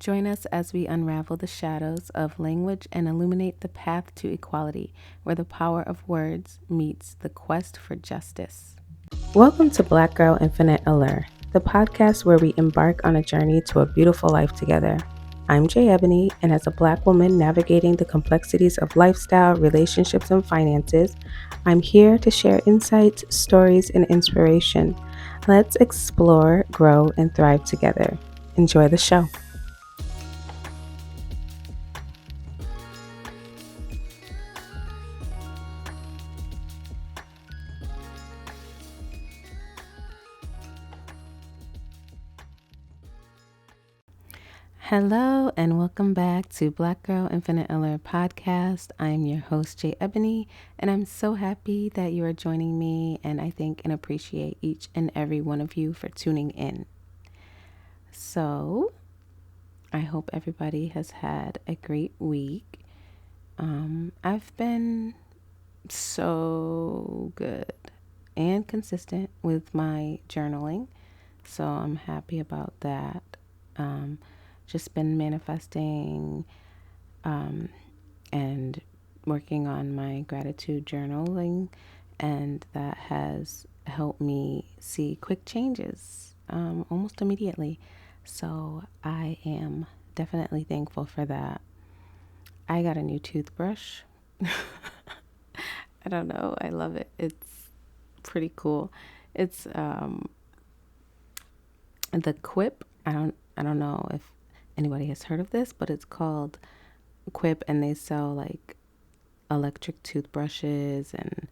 Join us as we unravel the shadows of language and illuminate the path to equality, where the power of words meets the quest for justice. Welcome to Black Girl Infinite Allure, the podcast where we embark on a journey to a beautiful life together. I'm Jay Ebony, and as a Black woman navigating the complexities of lifestyle, relationships, and finances, I'm here to share insights, stories, and inspiration. Let's explore, grow, and thrive together. Enjoy the show. Hello and welcome back to Black Girl Infinite Allure podcast. I'm your host, Jay Ebony, and I'm so happy that you are joining me, and I thank and appreciate each and every one of you for tuning in. So, I hope everybody has had a great week. I've been so good and consistent with my journaling, so I'm happy about that. Just been manifesting and working on my gratitude journaling, and that has helped me see quick changes almost immediately. So I am definitely thankful for that. I got a new toothbrush. I don't know. I love it. It's pretty cool. It's the Quip. I don't know if anybody has heard of this, but it's called Quip, and they sell like electric toothbrushes and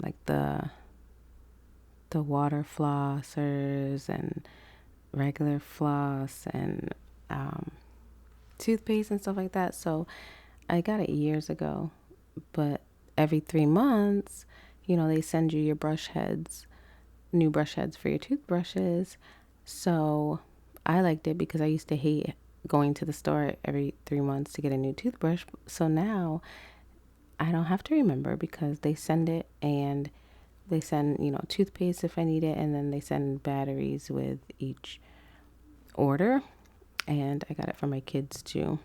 like the water flossers and regular floss and toothpaste and stuff like that. So I got it years ago, but every 3 months, they send you your brush heads, new brush heads for your toothbrushes. So I liked it because I used to hate going to the store every 3 months to get a new toothbrush. So now I don't have to remember because they send it, and they send, toothpaste if I need it, and then they send batteries with each order. And I got it for my kids too.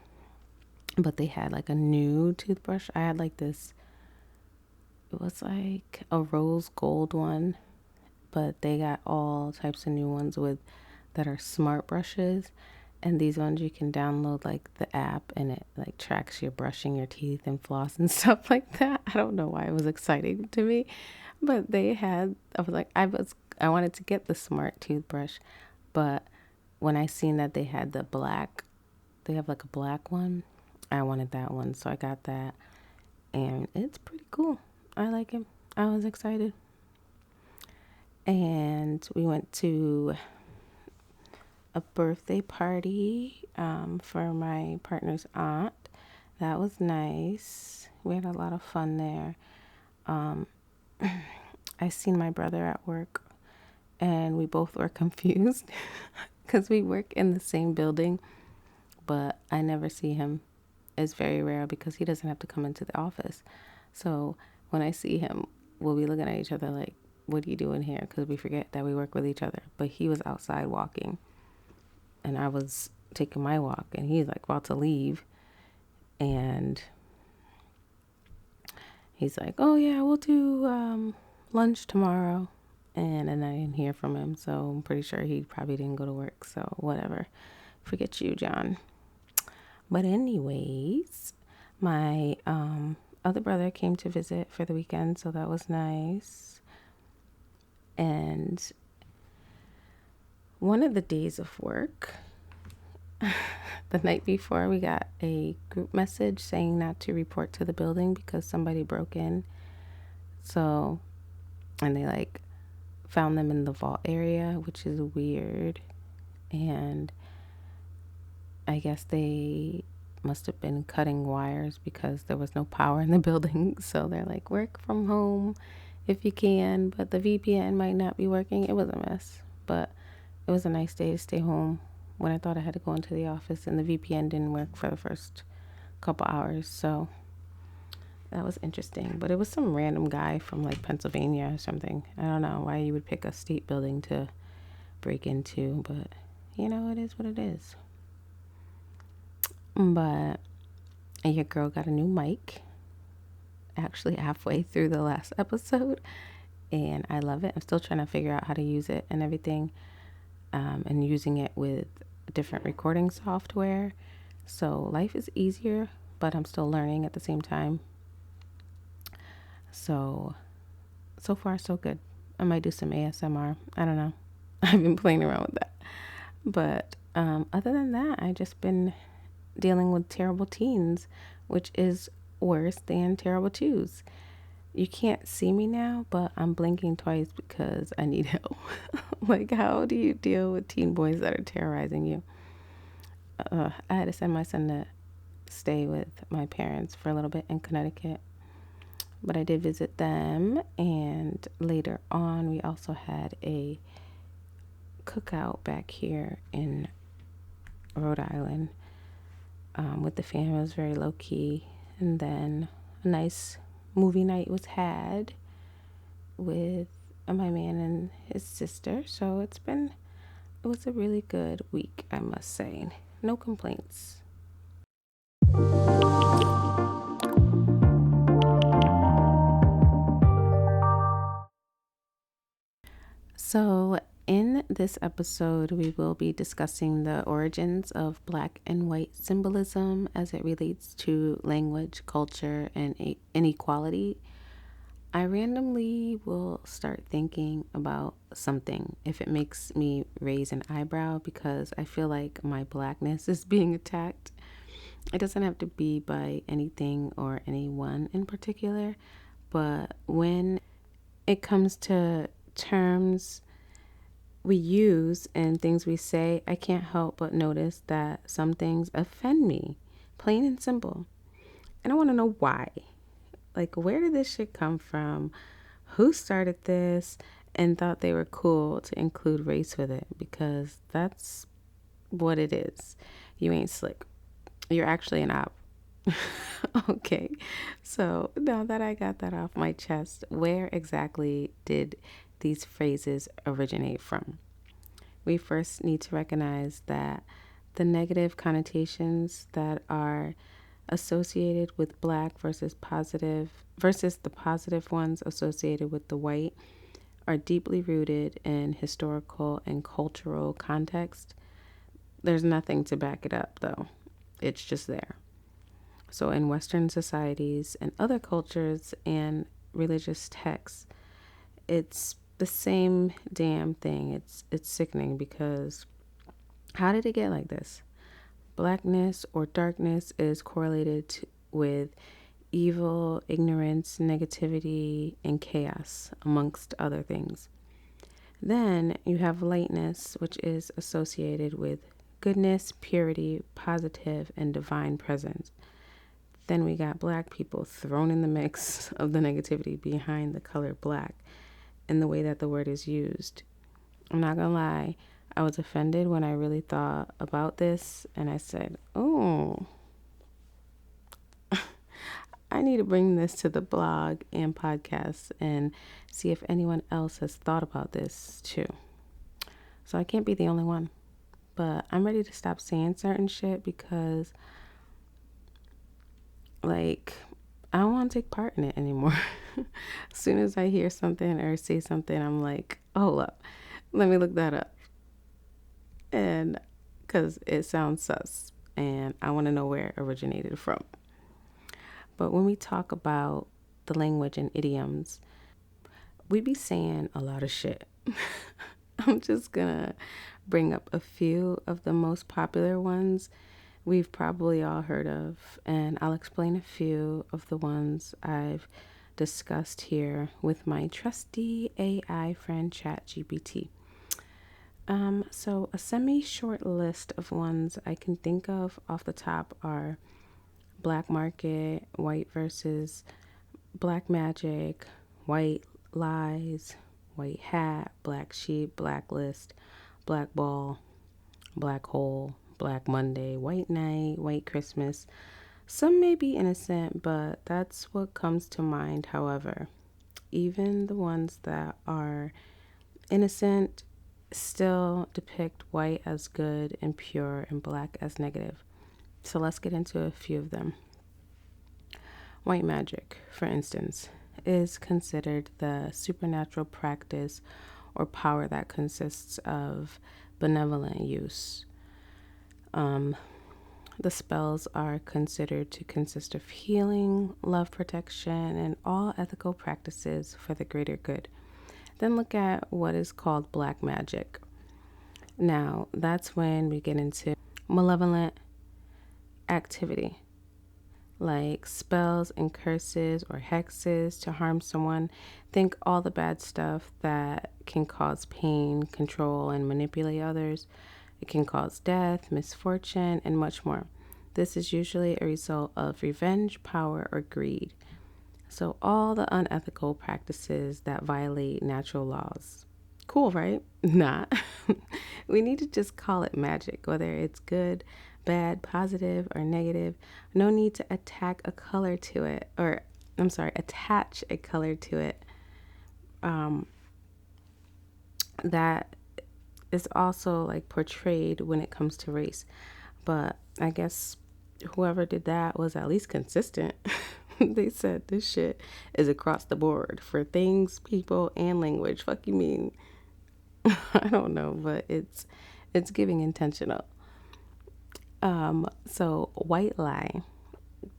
But they had like a new toothbrush. I had like this, it was like a rose gold one, but they got all types of new ones that are smart brushes. And these ones you can download like the app, and it like tracks your brushing your teeth and floss and stuff like that. I don't know why it was exciting to me, but I wanted to get the smart toothbrush, but when I seen that they had they have like a black one, I wanted that one. So I got that, and it's pretty cool. I like it. I was excited. And we went to a birthday party for my partner's aunt. That was nice. We had a lot of fun there. I seen my brother at work, and we both were confused because we work in the same building, but I never see him. It's very rare because he doesn't have to come into the office. So when I see him, we'll be looking at each other like, what are you doing here? Because we forget that we work with each other. But he was outside walking, and I was taking my walk, and he's like about to leave, and he's like, oh yeah, we'll do lunch tomorrow. And then I didn't hear from him, so I'm pretty sure he probably didn't go to work. So whatever, forget you, John. But anyways, my other brother came to visit for the weekend, so that was nice. And one of the days of work, the night before, we got a group message saying not to report to the building because somebody broke in. So, and they like found them in the vault area, which is weird. And I guess they must have been cutting wires because there was no power in the building. So they're like, work from home if you can, but the VPN might not be working. It was a mess, but it was a nice day to stay home when I thought I had to go into the office, and the VPN didn't work for the first couple hours. So that was interesting. But it was some random guy from like Pennsylvania or something. I don't know why you would pick a state building to break into, but it is what it is. But your girl got a new mic actually halfway through the last episode, and I love it. I'm still trying to figure out how to use it and everything, and using it with different recording software. So life is easier, but I'm still learning at the same time. So far so good. I might do some ASMR. I don't know. I've been playing around with that. But other than that, I've just been dealing with terrible teens, which is worse than terrible twos. You can't see me now, but I'm blinking twice because I need help. Like, how do you deal with teen boys that are terrorizing you? I had to send my son to stay with my parents for a little bit in Connecticut. But I did visit them, and later on, we also had a cookout back here in Rhode Island with the family. It was very low key, and then a nice movie night was had with my man and his sister. So it was a really good week, I must say. No complaints. So, in this episode, we will be discussing the origins of black and white symbolism as it relates to language, culture, and inequality. I randomly will start thinking about something if it makes me raise an eyebrow because I feel like my blackness is being attacked. It doesn't have to be by anything or anyone in particular, but when it comes to terms we use and things we say, I can't help but notice that some things offend me, plain and simple. And I want to know why. Like, where did this shit come from? Who started this and thought they were cool to include race with it? Because that's what it is. You ain't slick. You're actually an op. Okay, so now that I got that off my chest, where exactly did these phrases originate from? We first need to recognize that the negative connotations that are associated with black versus the positive ones associated with the white are deeply rooted in historical and cultural context. There's nothing to back it up, though. It's just there. So, in Western societies and other cultures and religious texts, it's the same damn thing. It's sickening because how did it get like this? Blackness or darkness is correlated with evil, ignorance, negativity, and chaos, amongst other things. Then you have lightness, which is associated with goodness, purity, positive, and divine presence. Then we got black people thrown in the mix of the negativity behind the color black and the way that the word is used. I'm not gonna lie, I was offended when I really thought about this and I said, oh, I need to bring this to the blog and podcast and see if anyone else has thought about this too. So I can't be the only one, but I'm ready to stop saying certain shit because, like, I don't want to take part in it anymore. As soon as I hear something or say something, I'm like, hold up, let me look that up. And because it sounds sus and I want to know where it originated from. But when we talk about the language and idioms, we be saying a lot of shit. I'm just gonna bring up a few of the most popular ones we've probably all heard of, and I'll explain a few of the ones I've discussed here with my trusty AI friend ChatGPT. So a semi-short list of ones I can think of off the top are black market, white versus black magic, white lies, white hat, black sheep, blacklist, black ball, black hole, black Monday, white night, white Christmas. Some may be innocent, but that's what comes to mind. However, even the ones that are innocent still depict white as good and pure and black as negative. So let's get into a few of them. White magic, for instance, is considered the supernatural practice or power that consists of benevolent use. The spells are considered to consist of healing, love protection, and all ethical practices for the greater good. Then look at what is called black magic. Now, that's when we get into malevolent activity, like spells and curses or hexes to harm someone. Think all the bad stuff that can cause pain, control, and manipulate others. It can cause death, misfortune, and much more. This is usually a result of revenge, power, or greed. So, all the unethical practices that violate natural laws. Cool, right? Not. We need to just call it magic, whether it's good, bad, positive, or negative. No need to attack a color to it, or I'm sorry, attach a color to it. That is also like portrayed when it comes to race. But I guess whoever did that was at least consistent. They said this shit is across the board for things, people, and language. Fuck you mean? I don't know, but it's giving intentional. So white lie.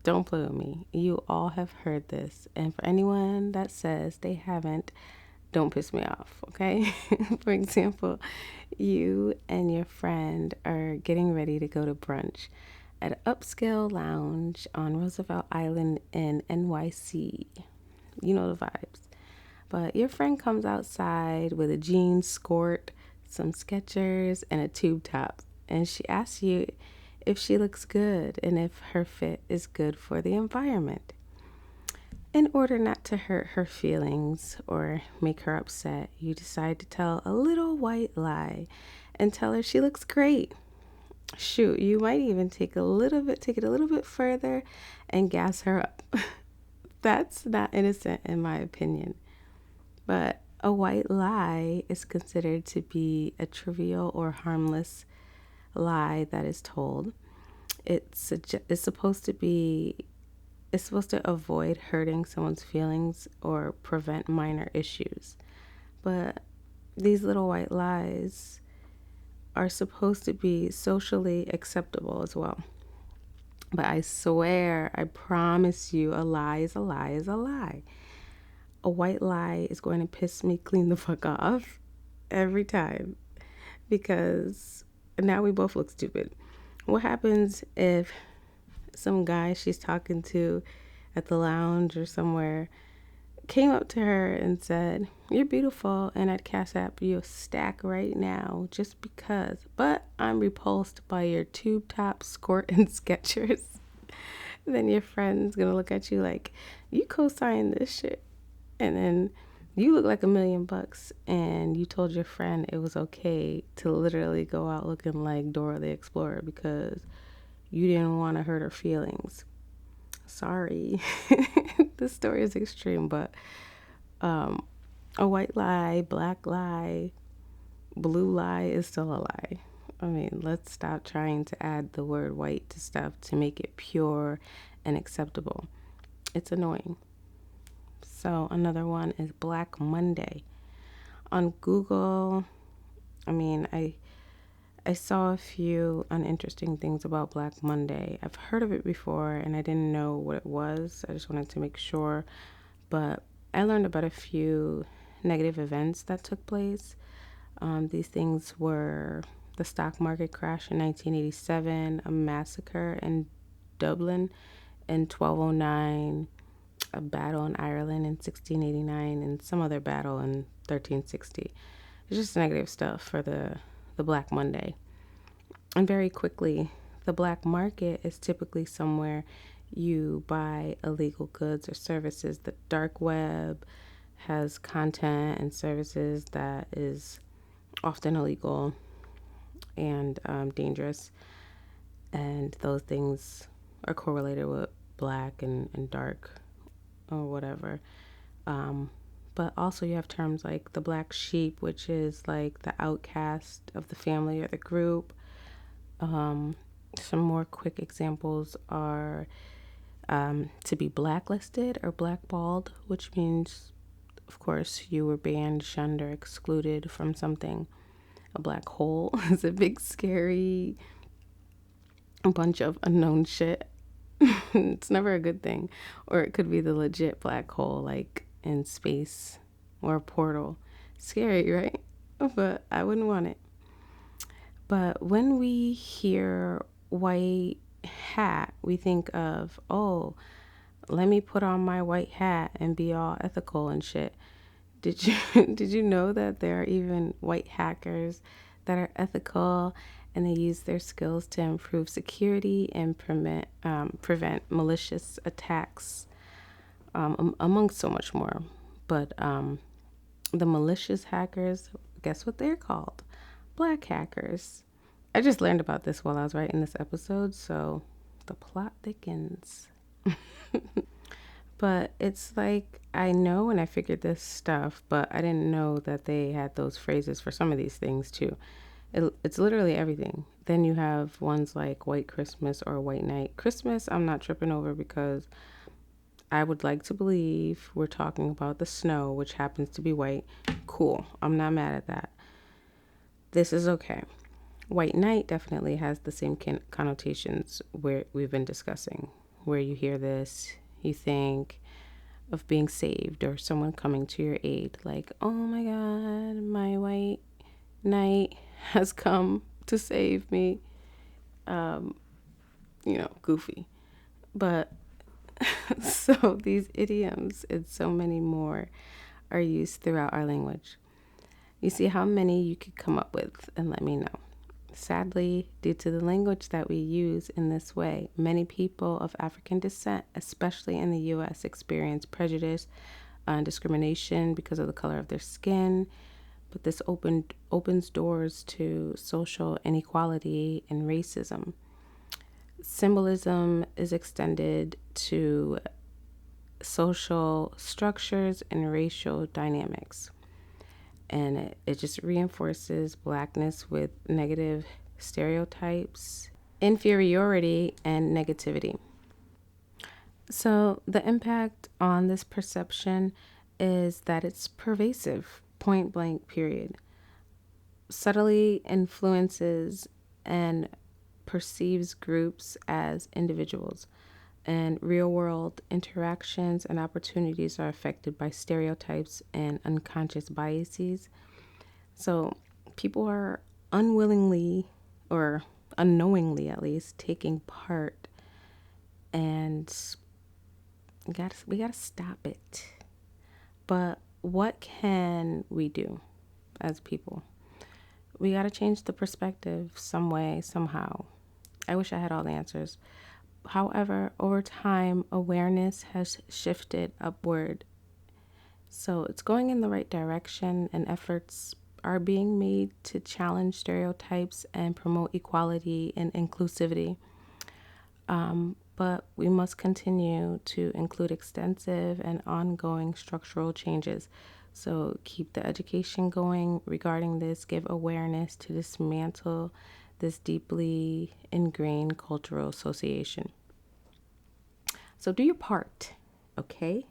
Don't play with me. You all have heard this. And for anyone that says they haven't, don't piss me off, okay? For example, you and your friend are getting ready to go to brunch at an upscale lounge on Roosevelt Island in NYC. You know the vibes. But your friend comes outside with a jean skirt, some Skechers, and a tube top. And she asks you if she looks good and if her fit is good for the environment. In order not to hurt her feelings or make her upset, you decide to tell a little white lie and tell her she looks great. Shoot, you might even take it a little bit further and gas her up. That's not innocent in my opinion. But a white lie is considered to be a trivial or harmless lie that is told. It's supposed to avoid hurting someone's feelings or prevent minor issues. But these little white lies are supposed to be socially acceptable as well. But I swear, I promise you, a lie is a lie is a lie. A white lie is going to piss me clean the fuck off every time because now we both look stupid. What happens if some guy she's talking to at the lounge or somewhere came up to her and said, "You're beautiful, and I'd cash app you a stack right now just because, but I'm repulsed by your tube top, skirt, and Skechers." Then your friend's gonna look at you like, "You co-signed this shit," and then you look like $1,000,000 and you told your friend it was okay to literally go out looking like Dora the Explorer because you didn't want to hurt her feelings. Sorry. This story is extreme, but a white lie, black lie, blue lie is still a lie. I mean, let's stop trying to add the word white to stuff to make it pure and acceptable. It's annoying. So another one is Black Monday. On Google, I saw a few uninteresting things about Black Monday. I've heard of it before and I didn't know what it was. I just wanted to make sure. But I learned about a few negative events that took place. These things were the stock market crash in 1987, a massacre in Dublin in 1209, a battle in Ireland in 1689, and some other battle in 1360. It's just negative stuff for the Black Monday. And very quickly, the black market is typically somewhere you buy illegal goods or services. The dark web has content and services that is often illegal and dangerous. And those things are correlated with black and dark or whatever. But also you have terms like the black sheep, which is like the outcast of the family or the group. Some more quick examples are to be blacklisted or blackballed, which means, of course, you were banned, shunned, or excluded from something. A black hole is a big, scary bunch of unknown shit. It's never a good thing. Or it could be the legit black hole, like in space or a portal. Scary, right? But I wouldn't want it. But when we hear white hat, we think of, oh, let me put on my white hat and be all ethical and shit. Did you did you know that there are even white hackers that are ethical and they use their skills to improve security and prevent malicious attacks, among so much more. But the malicious hackers, guess what they're called? Black hackers. I just learned about this while I was writing this episode, so the plot thickens. But it's like, I know when I figured this stuff, but I didn't know that they had those phrases for some of these things too. It's literally everything. Then you have ones like White Christmas or White Night. Christmas, I'm not tripping over because I would like to believe we're talking about the snow, which happens to be white. Cool. I'm not mad at that. This is okay. White Knight definitely has the same connotations where we've been discussing. Where you hear this, you think of being saved or someone coming to your aid. Like, oh my God, my white knight has come to save me. Goofy. But so these idioms and so many more are used throughout our language. You see how many you could come up with and let me know. Sadly, due to the language that we use in this way, many people of African descent, especially in the U.S., experience prejudice and discrimination because of the color of their skin. But this opens doors to social inequality and racism. Symbolism is extended to social structures and racial dynamics. And it just reinforces blackness with negative stereotypes, inferiority, and negativity. So the impact on this perception is that it's pervasive, point blank, period. Subtly influences and perceives groups as individuals, and real world interactions and opportunities are affected by stereotypes and unconscious biases. So people are unwillingly or unknowingly at least taking part, and we gotta stop it. But what can we do as people? We gotta change the perspective some way, somehow. I wish I had all the answers. However, over time, awareness has shifted upward. So it's going in the right direction, and efforts are being made to challenge stereotypes and promote equality and inclusivity. But we must continue to include extensive and ongoing structural changes. So keep the education going regarding this, give awareness to dismantle this deeply ingrained cultural association. So do your part, okay?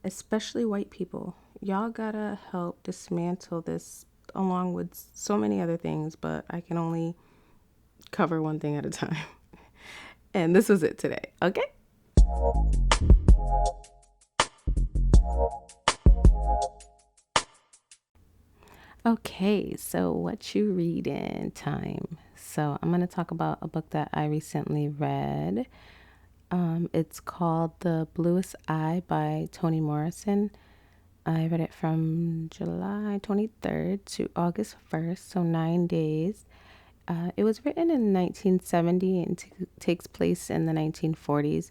Especially white people. Y'all gotta help dismantle this along with so many other things, but I can only cover one thing at a time. And this was it today, okay? Okay, so what you reading time. So I'm going to talk about a book that I recently read. It's called The Bluest Eye by Toni Morrison. I read it from July 23rd to August 1st, so 9 days. It was written in 1970 and takes place in the 1940s.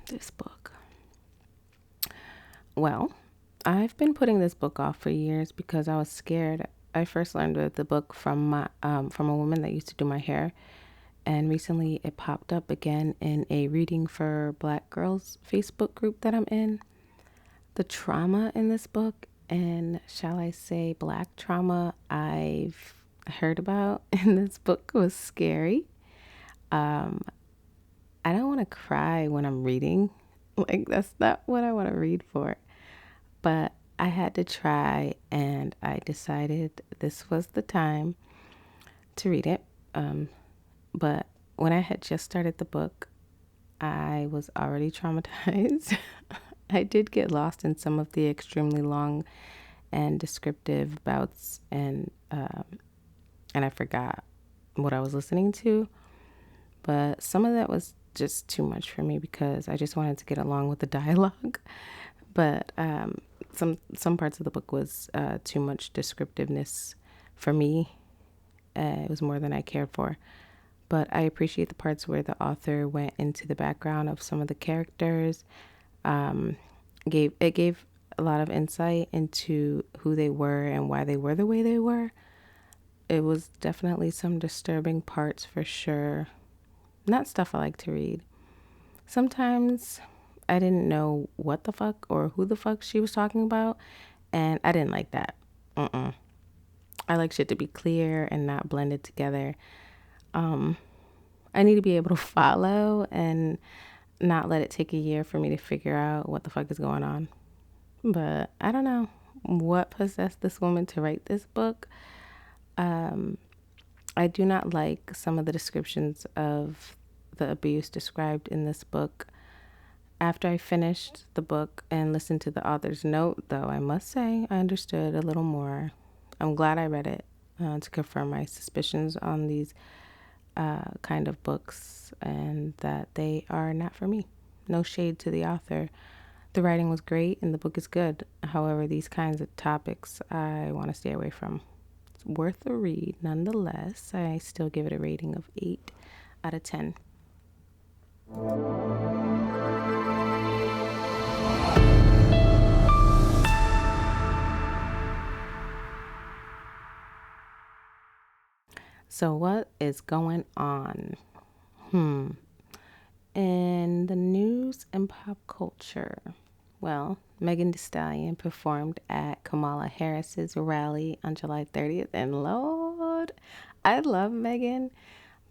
This book. Well, I've been putting this book off for years because I was scared. I first learned of the book from a woman that used to do my hair, and recently it popped up again in a Reading for Black Girls Facebook group that I'm in. The trauma in this book, and shall I say black trauma, I heard about in this book was scary. Um, I don't want to cry when I'm reading. Like, that's not what I want to read for. But I had to try, and I decided this was the time to read it. But when I had just started the book, I was already traumatized. I did get lost in some of the extremely long and descriptive bouts, and I forgot what I was listening to. But some of that was just too much for me because I just wanted to get along with the dialogue. But some parts of the book was too much descriptiveness for me. It was more than I cared for. But I appreciate the parts where the author went into the background of some of the characters. Gave a lot of insight into who they were and why they were the way they were. It was definitely some disturbing parts for sure. Not stuff I like to read. Sometimes I didn't know what the fuck or who the fuck she was talking about, and I didn't like that. I like shit to be clear and not blended together. I need to be able to follow and not let it take a year for me to figure out what the fuck is going on. But I don't know what possessed this woman to write this book. I do not like some of the descriptions of the abuse described in this book. After I finished the book and listened to the author's note, though, I must say I understood a little more. I'm glad I read it to confirm my suspicions on these kind of books and that they are not for me. No shade to the author. The writing was great and the book is good. However, these kinds of topics I want to stay away from. It's worth a read nonetheless. I still give it a rating of 8 out of 10. So what is going on? In the news and pop culture, well, Megan Thee Stallion performed at Kamala Harris's rally on July 30th, and Lord, I love Megan,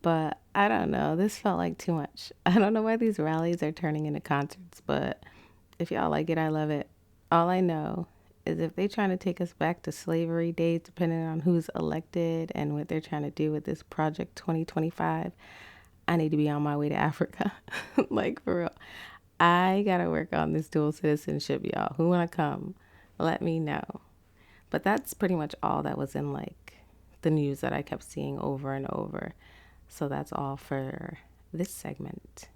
but I don't know, this felt like too much. I don't know why these rallies are turning into concerts, but if y'all like it, I love it. All I know is if they're trying to take us back to slavery days, depending on who's elected and what they're trying to do with this Project 2025, I need to be on my way to Africa. Like, for real. I gotta work on this dual citizenship, y'all. Who wanna come? Let me know. But that's pretty much all that was in like the news that I kept seeing over and over. So that's all for this segment.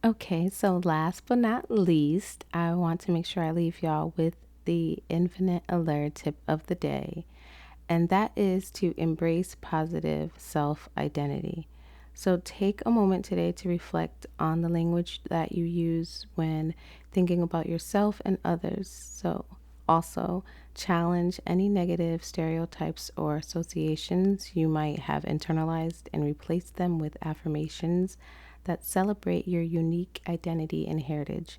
Okay, so last but not least, I want to make sure I leave y'all with the infinite alert tip of the day, and that is to embrace positive self identity. So take a moment today to reflect on the language that you use when thinking about yourself and others. So also challenge any negative stereotypes or associations you might have internalized and replace them with affirmations that celebrate your unique identity and heritage.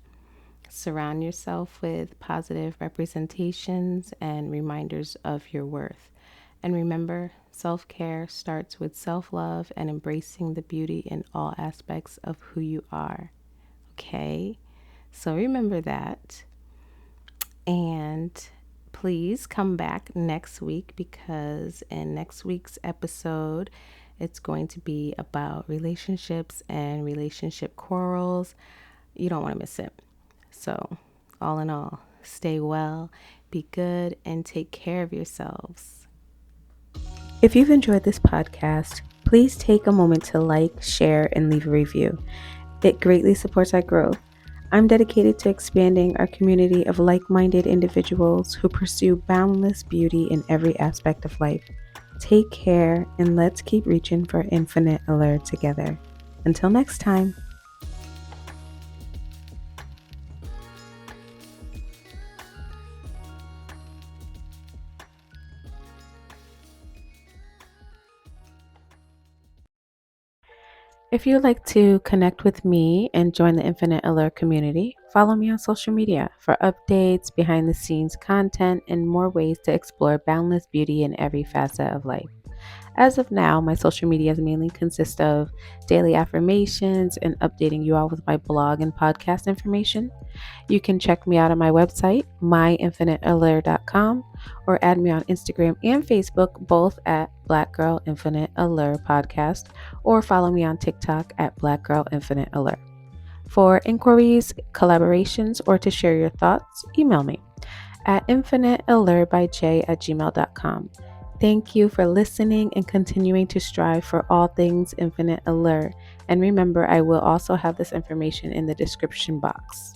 Surround yourself with positive representations and reminders of your worth. And remember, self care starts with self love and embracing the beauty in all aspects of who you are. Okay? So remember that. And please come back next week because in next week's episode, it's going to be about relationships and relationship quarrels. You don't want to miss it. So, all in all, stay well, be good, and take care of yourselves. If you've enjoyed this podcast, please take a moment to like, share, and leave a review. It greatly supports our growth. I'm dedicated to expanding our community of like-minded individuals who pursue boundless beauty in every aspect of life. Take care, and let's keep reaching for infinite allure together. Until next time. If you'd like to connect with me and join the Infinite Alert community, follow me on social media for updates, behind the scenes content, and more ways to explore boundless beauty in every facet of life. As of now, my social medias mainly consist of daily affirmations and updating you all with my blog and podcast information. You can check me out on my website, myinfiniteallure.com, or add me on Instagram and Facebook, both at Black Girl Infinite Allure Podcast, or follow me on TikTok at Black Girl Infinite Allure. For inquiries, collaborations, or to share your thoughts, email me at infiniteallurebyj@gmail.com. Thank you for listening and continuing to strive for all things infinite allure. And remember, I will also have this information in the description box.